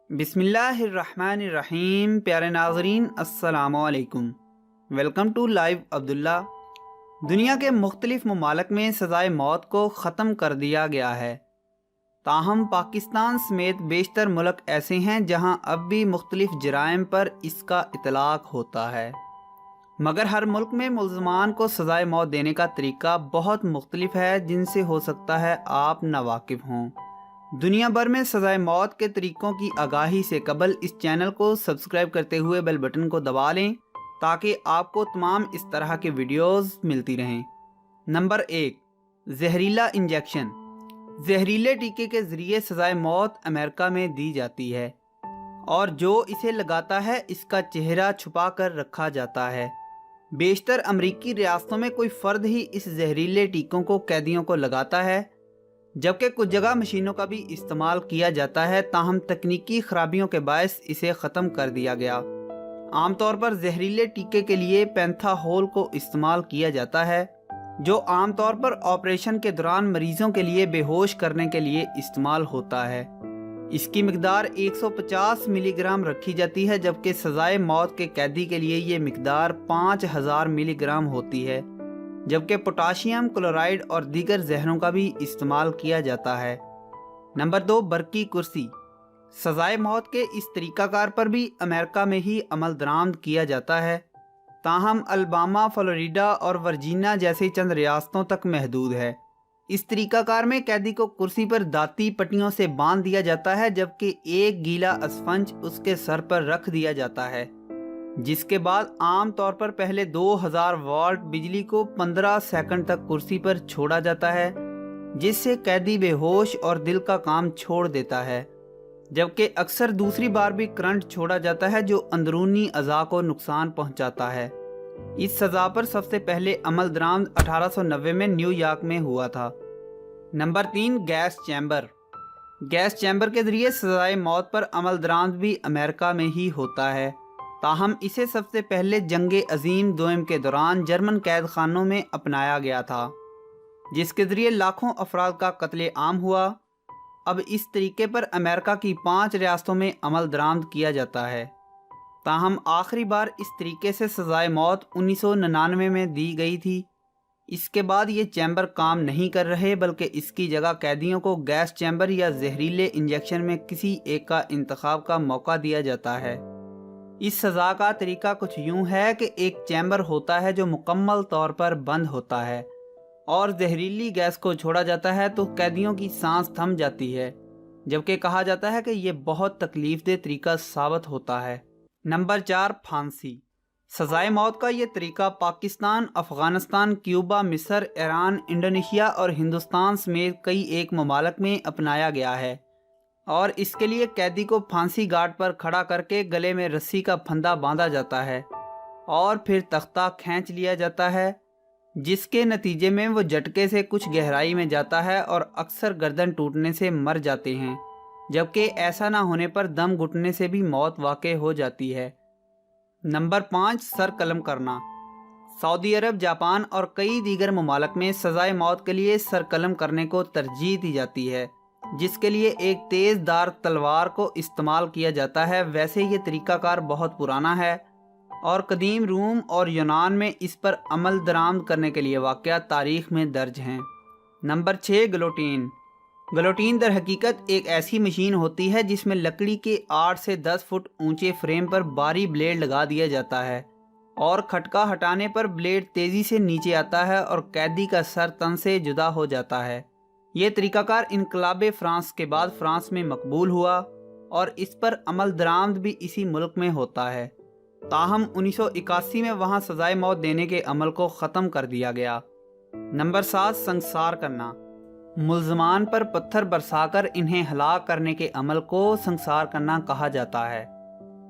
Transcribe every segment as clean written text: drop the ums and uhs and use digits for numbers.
بسم اللہ الرحمن الرحیم۔ پیارے ناظرین السلام علیکم، ویلکم ٹو لائیو عبداللہ۔ دنیا کے مختلف ممالک میں سزائے موت کو ختم کر دیا گیا ہے، تاہم پاکستان سمیت بیشتر ملک ایسے ہیں جہاں اب بھی مختلف جرائم پر اس کا اطلاق ہوتا ہے، مگر ہر ملک میں ملزمان کو سزائے موت دینے کا طریقہ بہت مختلف ہے جن سے ہو سکتا ہے آپ ناواقف ہوں۔ دنیا بھر میں سزائے موت کے طریقوں کی آگاہی سے قبل اس چینل کو سبسکرائب کرتے ہوئے بیل بٹن کو دبا لیں تاکہ آپ کو تمام اس طرح کے ویڈیوز ملتی رہیں۔ نمبر 1، زہریلا انجیکشن۔ زہریلے ٹیکے کے ذریعے سزائے موت امریکہ میں دی جاتی ہے، اور جو اسے لگاتا ہے اس کا چہرہ چھپا کر رکھا جاتا ہے۔ بیشتر امریکی ریاستوں میں کوئی فرد ہی اس زہریلے ٹیکوں کو قیدیوں کو لگاتا ہے، جبکہ کچھ جگہ مشینوں کا بھی استعمال کیا جاتا ہے، تاہم تکنیکی خرابیوں کے باعث اسے ختم کر دیا گیا۔ عام طور پر زہریلے ٹیکے کے لیے پینتھاہول کو استعمال کیا جاتا ہے، جو عام طور پر آپریشن کے دوران مریضوں کے لیے بے ہوش کرنے کے لیے استعمال ہوتا ہے۔ اس کی مقدار 150 ملی گرام رکھی جاتی ہے، جبکہ سزائے موت کے قیدی کے لیے یہ مقدار 5000 ملی گرام ہوتی ہے، جبکہ پوٹاشیم کلورائڈ اور دیگر زہروں کا بھی استعمال کیا جاتا ہے۔ نمبر 2، برقی کرسی۔ سزائے موت کے اس طریقہ کار پر بھی امریکہ میں ہی عمل درآمد کیا جاتا ہے، تاہم الاباما، فلوریڈا اور ورجینیا جیسی چند ریاستوں تک محدود ہے۔ اس طریقہ کار میں قیدی کو کرسی پر دانتی پٹیوں سے باندھ دیا جاتا ہے، جبکہ ایک گیلا اسفنج اس کے سر پر رکھ دیا جاتا ہے، جس کے بعد عام طور پر پہلے 2000 واٹ بجلی کو 15 سیکنڈ تک کرسی پر چھوڑا جاتا ہے، جس سے قیدی بے ہوش اور دل کا کام چھوڑ دیتا ہے، جبکہ اکثر دوسری بار بھی کرنٹ چھوڑا جاتا ہے جو اندرونی اعضاء کو نقصان پہنچاتا ہے۔ اس سزا پر سب سے پہلے عمل درآمد 1890 میں نیو یارک میں ہوا تھا۔ Number 3، gas chamber. Gas chamber کے ذریعے سزائے موت پر عمل درآمد بھی امریکہ میں ہی ہوتا ہے، تاہم اسے سب سے پہلے جنگ عظیم دوم کے دوران جرمن قید خانوں میں اپنایا گیا تھا، جس کے ذریعے لاکھوں افراد کا قتل عام ہوا۔ اب اس طریقے پر امریکہ کی 5 ریاستوں میں عمل درآمد کیا جاتا ہے، تاہم آخری بار اس طریقے سے سزائے موت 1999 میں دی گئی تھی۔ اس کے بعد یہ چیمبر کام نہیں کر رہے، بلکہ اس کی جگہ قیدیوں کو گیس چیمبر یا زہریلے انجیکشن میں کسی ایک کا انتخاب کا موقع دیا جاتا ہے۔ اس سزا کا طریقہ کچھ یوں ہے کہ ایک چیمبر ہوتا ہے جو مکمل طور پر بند ہوتا ہے، اور زہریلی گیس کو چھوڑا جاتا ہے تو قیدیوں کی سانس تھم جاتی ہے، جبکہ کہا جاتا ہے کہ یہ بہت تکلیف دہ طریقہ ثابت ہوتا ہے۔ نمبر 4، پھانسی۔ سزائے موت کا یہ طریقہ پاکستان، افغانستان، کیوبا، مصر، ایران، انڈونیشیا اور ہندوستان سمیت کئی ایک ممالک میں اپنایا گیا ہے، اور اس کے لیے قیدی کو پھانسی گھاٹ پر کھڑا کر کے گلے میں رسی کا پھندا باندھا جاتا ہے، اور پھر تختہ کھینچ لیا جاتا ہے، جس کے نتیجے میں وہ جھٹکے سے کچھ گہرائی میں جاتا ہے اور اکثر گردن ٹوٹنے سے مر جاتے ہیں، جبکہ ایسا نہ ہونے پر دم گھٹنے سے بھی موت واقع ہو جاتی ہے۔ نمبر 5، سر قلم کرنا۔ سعودی عرب، جاپان اور کئی دیگر ممالک میں سزائے موت کے لیے سر قلم کرنے کو ترجیح دی جاتی ہے، جس کے لیے ایک تیز دھار تلوار کو استعمال کیا جاتا ہے۔ ویسے یہ طریقہ کار بہت پرانا ہے، اور قدیم روم اور یونان میں اس پر عمل درآمد کرنے کے لیے واقعات تاریخ میں درج ہیں۔ Number 6، guillotine. گلوٹین در حقیقت ایک ایسی مشین ہوتی ہے جس میں لکڑی کے 8 سے 10 فٹ اونچے فریم پر بھاری بلیڈ لگا دیا جاتا ہے، اور کھٹکا ہٹانے پر بلیڈ تیزی سے نیچے آتا ہے اور قیدی کا سر تن سے جدا ہو جاتا ہے۔ یہ طریقہ کار انقلاب فرانس کے بعد فرانس میں مقبول ہوا، اور اس پر عمل درآمد بھی اسی ملک میں ہوتا ہے، تاہم 1981 میں وہاں سزائے موت دینے کے عمل کو ختم کر دیا گیا۔ نمبر 7، سنگسار کرنا۔ ملزمان پر پتھر برسا کر انہیں ہلاک کرنے کے عمل کو سنگسار کرنا کہا جاتا ہے۔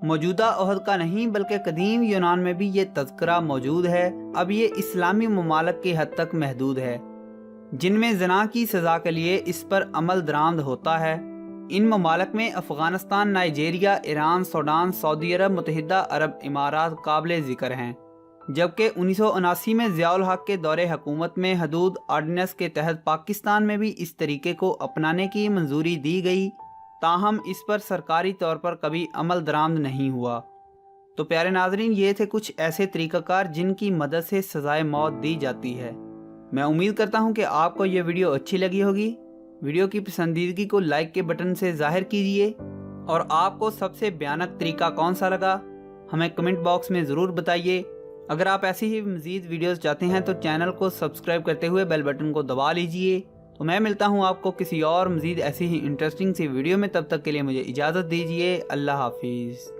موجودہ عہد کا نہیں بلکہ قدیم یونان میں بھی یہ تذکرہ موجود ہے۔ اب یہ اسلامی ممالک کی حد تک محدود ہے، جن میں زنا کی سزا کے لیے اس پر عمل درآمد ہوتا ہے۔ ان ممالک میں افغانستان، نائجیریا، ایران، سوڈان، سعودی عرب، متحدہ عرب امارات قابل ذکر ہیں، جبکہ 1979 میں ضیاء الحق کے دور حکومت میں حدود آرڈیننس کے تحت پاکستان میں بھی اس طریقے کو اپنانے کی منظوری دی گئی، تاہم اس پر سرکاری طور پر کبھی عمل درآمد نہیں ہوا۔ تو پیارے ناظرین، یہ تھے کچھ ایسے طریقہ کار جن کی مدد سے سزائے موت دی جاتی ہے۔ میں امید کرتا ہوں کہ آپ کو یہ ویڈیو اچھی لگی ہوگی۔ ویڈیو کی پسندیدگی کو لائک کے بٹن سے ظاہر کیجیے، اور آپ کو سب سے بھیانک طریقہ کون سا لگا ہمیں کمنٹ باکس میں ضرور بتائیے۔ اگر آپ ایسی ہی مزید ویڈیوز چاہتے ہیں تو چینل کو سبسکرائب کرتے ہوئے بیل بٹن کو دبا لیجئے۔ تو میں ملتا ہوں آپ کو کسی اور مزید ایسی ہی انٹرسٹنگ سی ویڈیو میں، تب تک کے لیے مجھے اجازت دیجیے۔ اللہ حافظ۔